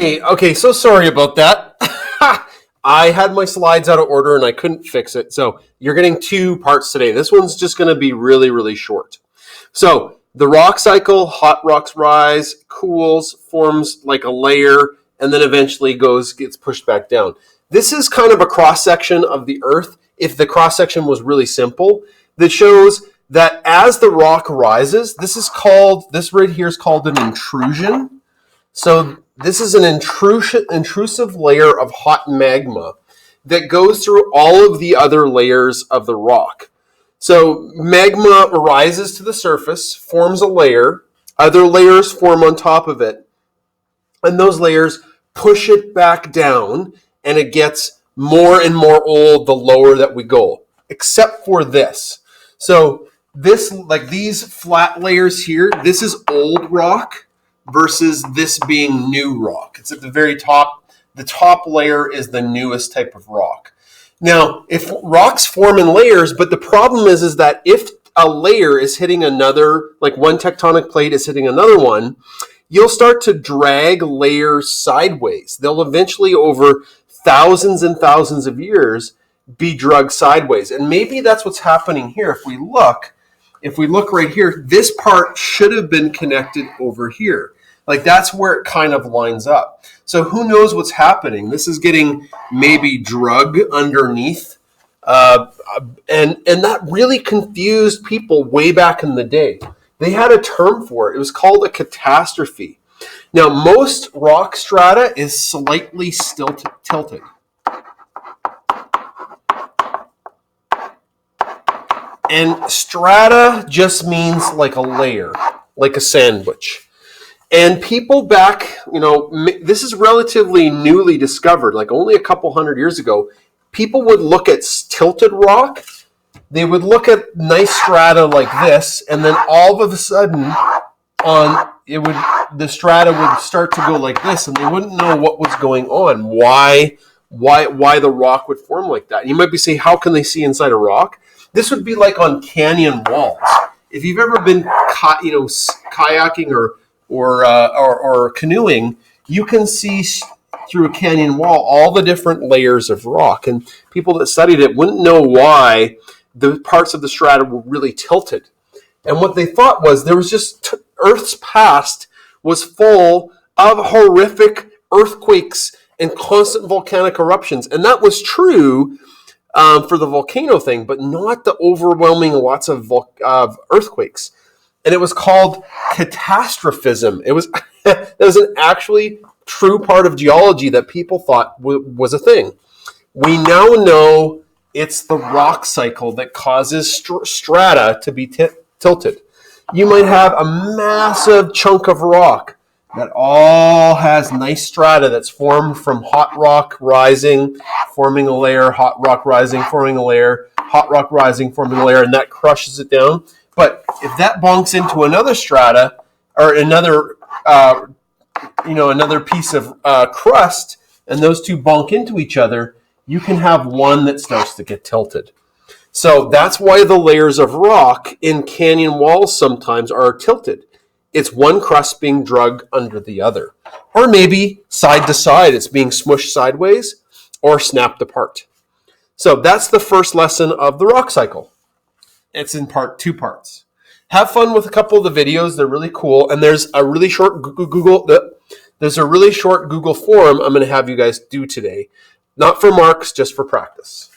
Hey, okay, so sorry about that. I had my slides out of order and I couldn't fix it. So you're getting two parts today. This one's just going to be really, really short. So the rock cycle, hot rocks rise, cools, forms like a layer, and then eventually gets pushed back down. This is kind of a cross section of the Earth. If the cross section was really simple, that shows that as the rock rises, this right here is called an intrusion. So this is an intrusive layer of hot magma that goes through all of the other layers of the rock. So magma rises to the surface, forms a layer, other layers form on top of it, and those layers push it back down, and it gets more and more old the lower that we go, except for this. So this, like these flat layers here, this is old rock versus this being new rock. It's at the very top. The top layer is the newest type of rock. Now, if rocks form in layers, but the problem is that if a layer is hitting another, like one tectonic plate is hitting another one, you'll start to drag layers sideways. They'll eventually, over thousands and thousands of years, be dragged sideways. And maybe that's what's happening here. If we look right here, this part should have been connected over here. Like that's where it kind of lines up. So who knows what's happening? This is getting maybe drug underneath. And that really confused people way back in the day. They had a term for it. It was called a catastrophe. Now, most rock strata is slightly tilted. And strata just means like a layer, like a sandwich. And people back, this is relatively newly discovered, like only a couple hundred years ago, people would look at tilted rock, they would look at nice strata like this, and then all of a sudden the strata would start to go like this, and they wouldn't know what was going on, why the rock would form like that. You might be saying, how can they see inside a rock? This would be like on canyon walls. If you've ever been kayaking or canoeing, you can see through a canyon wall all the different layers of rock. And people that studied it wouldn't know why the parts of the strata were really tilted. And what they thought was there was just Earth's past was full of horrific earthquakes and constant volcanic eruptions. And that was true for the volcano thing, but not the overwhelming lots of earthquakes. And it was called catastrophism. It was an actually true part of geology that people thought was a thing. We now know it's the rock cycle that causes strata to be tilted. You might have a massive chunk of rock that all has nice strata that's formed from hot rock rising, forming a layer, hot rock rising, forming a layer, hot rock rising, forming a layer, and that crushes it down. But if that bonks into another strata or another piece of crust, and those two bonk into each other, you can have one that starts to get tilted. So that's why the layers of rock in canyon walls sometimes are tilted. It's one crust being dragged under the other. Or maybe side to side, it's being smushed sideways or snapped apart. So that's the first lesson of the rock cycle. It's in two parts. Have fun with a couple of the videos. They're really cool. And there's a really short Google form I'm going to have you guys do today. Not for marks, just for practice.